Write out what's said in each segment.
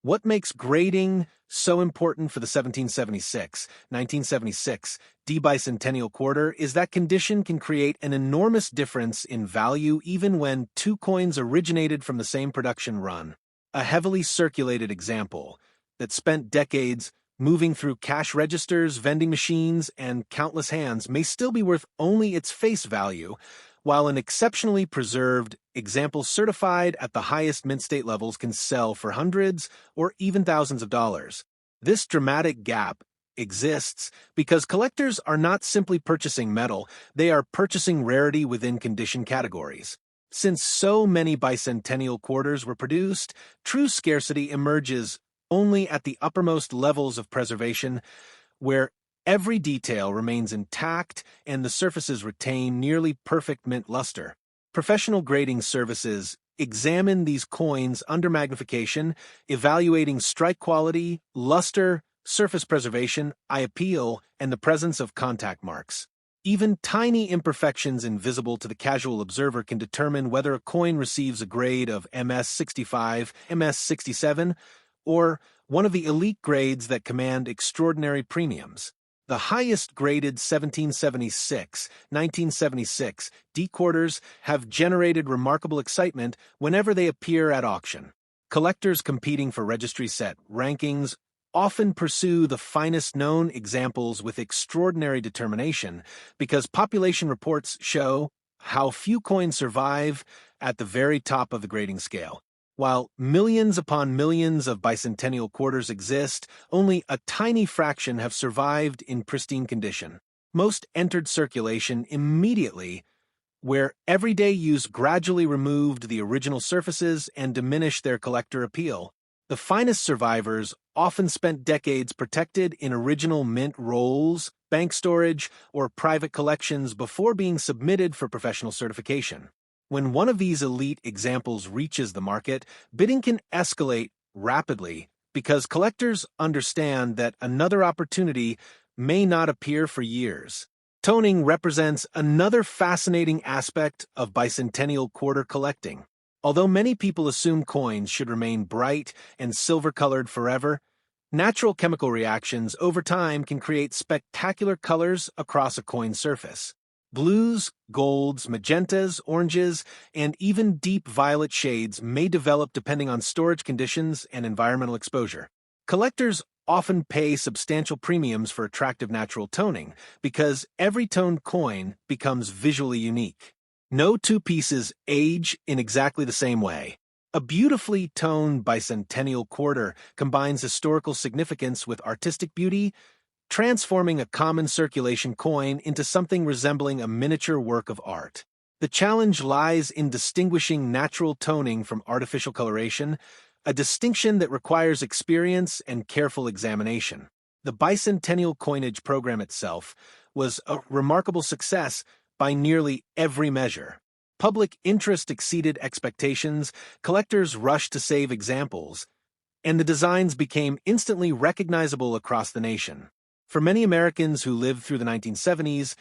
What makes grading so important for the 1976 D Bicentennial Quarter is that condition can create an enormous difference in value even when two coins originated from the same production run. A heavily circulated example that spent decades moving through cash registers, vending machines, and countless hands may still be worth only its face value, while an exceptionally preserved example certified at the highest mint state levels can sell for hundreds or even thousands of dollars. This dramatic gap exists because collectors are not simply purchasing metal, they are purchasing rarity within condition categories. Since so many bicentennial quarters were produced, true scarcity emerges only at the uppermost levels of preservation, where every detail remains intact and the surfaces retain nearly perfect mint luster. Professional grading services examine these coins under magnification, evaluating strike quality, luster, surface preservation, eye appeal, and the presence of contact marks. Even tiny imperfections invisible to the casual observer can determine whether a coin receives a grade of MS65, MS67, or one of the elite grades that command extraordinary premiums. The highest graded 1976 D quarters have generated remarkable excitement whenever they appear at auction. Collectors competing for registry set rankings often pursue the finest known examples with extraordinary determination because population reports show how few coins survive at the very top of the grading scale. While millions upon millions of bicentennial quarters exist, only a tiny fraction have survived in pristine condition. Most entered circulation immediately, where everyday use gradually removed the original surfaces and diminished their collector appeal. The finest survivors often spent decades protected in original mint rolls, bank storage, or private collections before being submitted for professional certification. When one of these elite examples reaches the market, bidding can escalate rapidly because collectors understand that another opportunity may not appear for years. Toning represents another fascinating aspect of bicentennial quarter collecting. Although many people assume coins should remain bright and silver-colored forever, natural chemical reactions over time can create spectacular colors across a coin surface. Blues, golds, magentas, oranges, and even deep violet shades may develop depending on storage conditions and environmental exposure. Collectors often pay substantial premiums for attractive natural toning because every toned coin becomes visually unique. No two pieces age in exactly the same way. A beautifully toned bicentennial quarter combines historical significance with artistic beauty, transforming a common circulation coin into something resembling a miniature work of art. The challenge lies in distinguishing natural toning from artificial coloration, a distinction that requires experience and careful examination. The bicentennial coinage program itself was a remarkable success by nearly every measure. Public interest exceeded expectations, collectors rushed to save examples, and the designs became instantly recognizable across the nation. For many Americans who lived through the 1970s,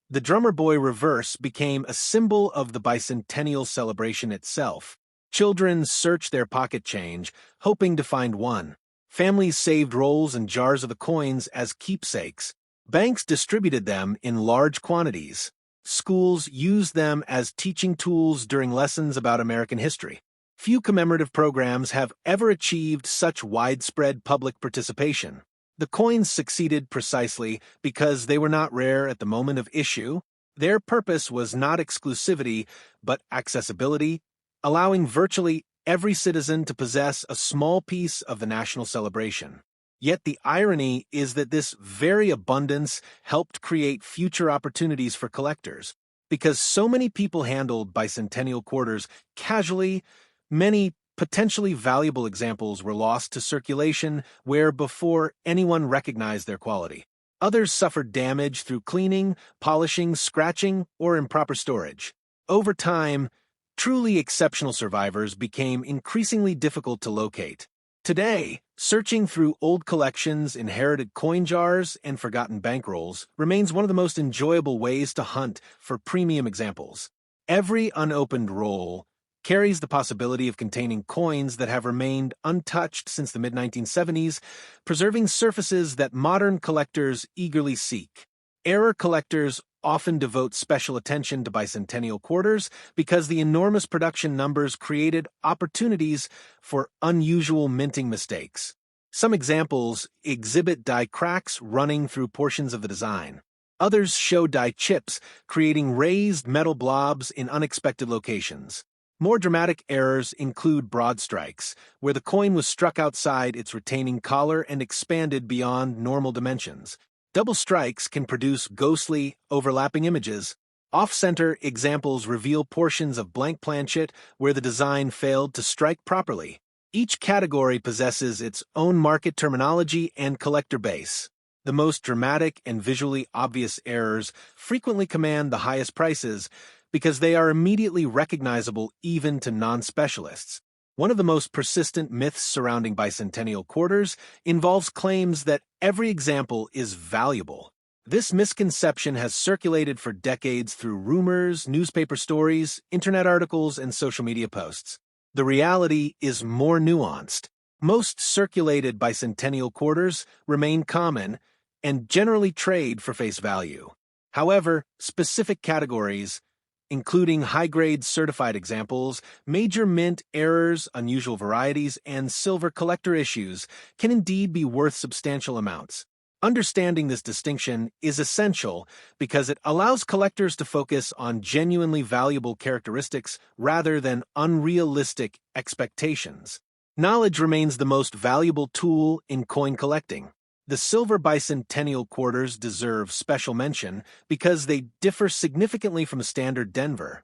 the drummer boy reverse became a symbol of the bicentennial celebration itself. Children searched their pocket change, hoping to find one. Families saved rolls and jars of the coins as keepsakes. Banks distributed them in large quantities. Schools used them as teaching tools during lessons about American history. Few commemorative programs have ever achieved such widespread public participation. The coins succeeded precisely because they were not rare at the moment of issue. Their purpose was not exclusivity, but accessibility, allowing virtually every citizen to possess a small piece of the national celebration. Yet the irony is that this very abundance helped create future opportunities for collectors. Because so many people handled bicentennial quarters casually, many potentially valuable examples were lost to circulation where before anyone recognized their quality. Others suffered damage through cleaning, polishing, scratching, or improper storage. Over time, truly exceptional survivors became increasingly difficult to locate. Today, searching through old collections, inherited coin jars, and forgotten bankrolls remains one of the most enjoyable ways to hunt for premium examples. Every unopened roll carries the possibility of containing coins that have remained untouched since the mid-1970s, preserving surfaces that modern collectors eagerly seek. Error collectors often devote special attention to bicentennial quarters because the enormous production numbers created opportunities for unusual minting mistakes. Some examples exhibit die cracks running through portions of the design. Others show die chips, creating raised metal blobs in unexpected locations. More dramatic errors include broad strikes, where the coin was struck outside its retaining collar and expanded beyond normal dimensions. Double strikes can produce ghostly, overlapping images. Off-center examples reveal portions of blank planchet where the design failed to strike properly. Each category possesses its own market terminology and collector base. The most dramatic and visually obvious errors frequently command the highest prices because they are immediately recognizable even to non-specialists. One of the most persistent myths surrounding bicentennial quarters involves claims that every example is valuable. This misconception has circulated for decades through rumors, newspaper stories, internet articles, and social media posts. The reality is more nuanced. Most circulated bicentennial quarters remain common and generally trade for face value. However, specific categories, including high-grade certified examples, major mint errors, unusual varieties, and silver collector issues, can indeed be worth substantial amounts. Understanding this distinction is essential because it allows collectors to focus on genuinely valuable characteristics rather than unrealistic expectations. Knowledge remains the most valuable tool in coin collecting. The silver bicentennial quarters deserve special mention because they differ significantly from standard Denver.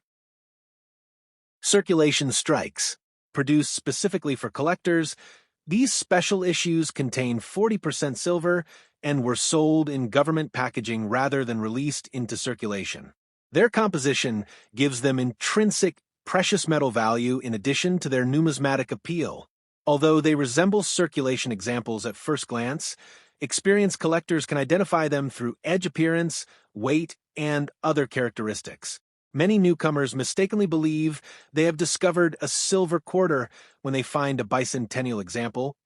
Circulation strikes. Produced specifically for collectors, these special issues contain 40% silver and were sold in government packaging rather than released into circulation. Their composition gives them intrinsic precious metal value in addition to their numismatic appeal. Although they resemble circulation examples at first glance, experienced collectors can identify them through edge appearance, weight, and other characteristics. Many newcomers mistakenly believe they have discovered a silver quarter when they find a bicentennial example,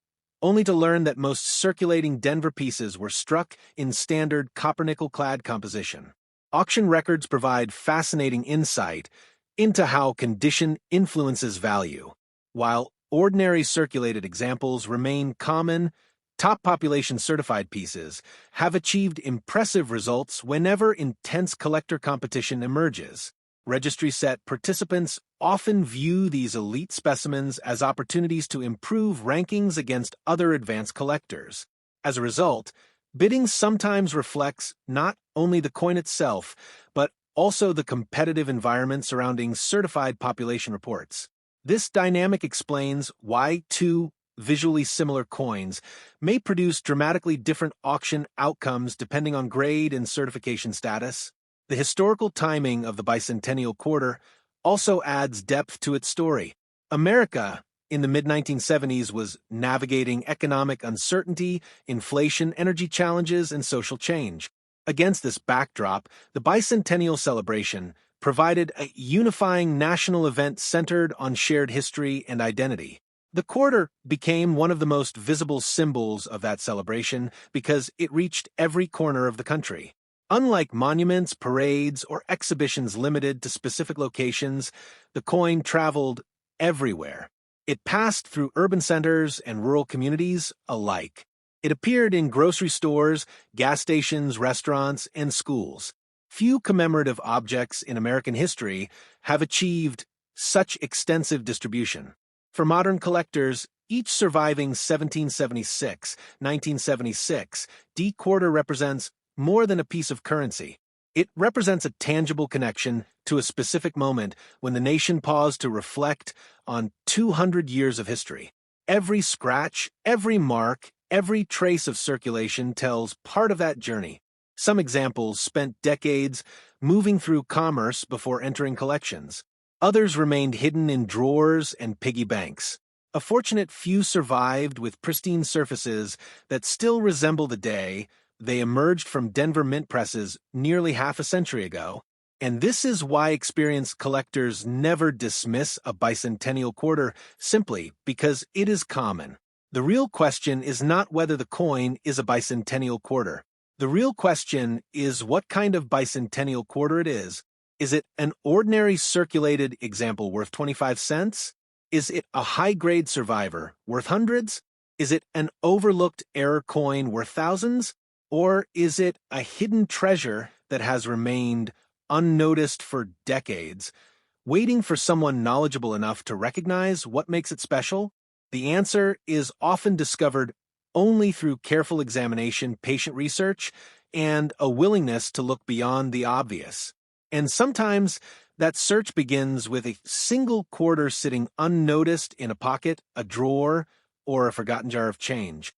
only to learn that most circulating Denver pieces were struck in standard copper-nickel clad composition. Auction records provide fascinating insight into how condition influences value. While ordinary circulated examples remain common, top population certified pieces have achieved impressive results whenever intense collector competition emerges. Registry set participants often view these elite specimens as opportunities to improve rankings against other advanced collectors. As a result, bidding sometimes reflects not only the coin itself, but also the competitive environment surrounding certified population reports. This dynamic explains why two visually similar coins may produce dramatically different auction outcomes depending on grade and certification status. The historical timing of the bicentennial quarter also adds depth to its story. America, in the mid-1970s, was navigating economic uncertainty, inflation, energy challenges, and social change. Against this backdrop, the bicentennial celebration provided a unifying national event centered on shared history and identity. The quarter became one of the most visible symbols of that celebration because it reached every corner of the country. Unlike monuments, parades, or exhibitions limited to specific locations, the coin traveled everywhere. It passed through urban centers and rural communities alike. It appeared in grocery stores, gas stations, restaurants, and schools. Few commemorative objects in American history have achieved such extensive distribution. For modern collectors, each surviving 1776, 1976 D quarter represents more than a piece of currency. It represents a tangible connection to a specific moment when the nation paused to reflect on 200 years of history. Every scratch, every mark, every trace of circulation tells part of that journey. Some examples spent decades moving through commerce before entering collections. Others remained hidden in drawers and piggy banks. A fortunate few survived with pristine surfaces that still resemble the day they emerged from Denver mint presses nearly half a century ago. And this is why experienced collectors never dismiss a bicentennial quarter simply because it is common. The real question is not whether the coin is a bicentennial quarter. The real question is what kind of bicentennial quarter it is. Is it an ordinary circulated example worth 25 cents? Is it a high-grade survivor worth hundreds? Is it an overlooked error coin worth thousands? Or is it a hidden treasure that has remained unnoticed for decades, waiting for someone knowledgeable enough to recognize what makes it special? The answer is often discovered only through careful examination, patient research, and a willingness to look beyond the obvious. And sometimes that search begins with a single quarter sitting unnoticed in a pocket, a drawer, or a forgotten jar of change.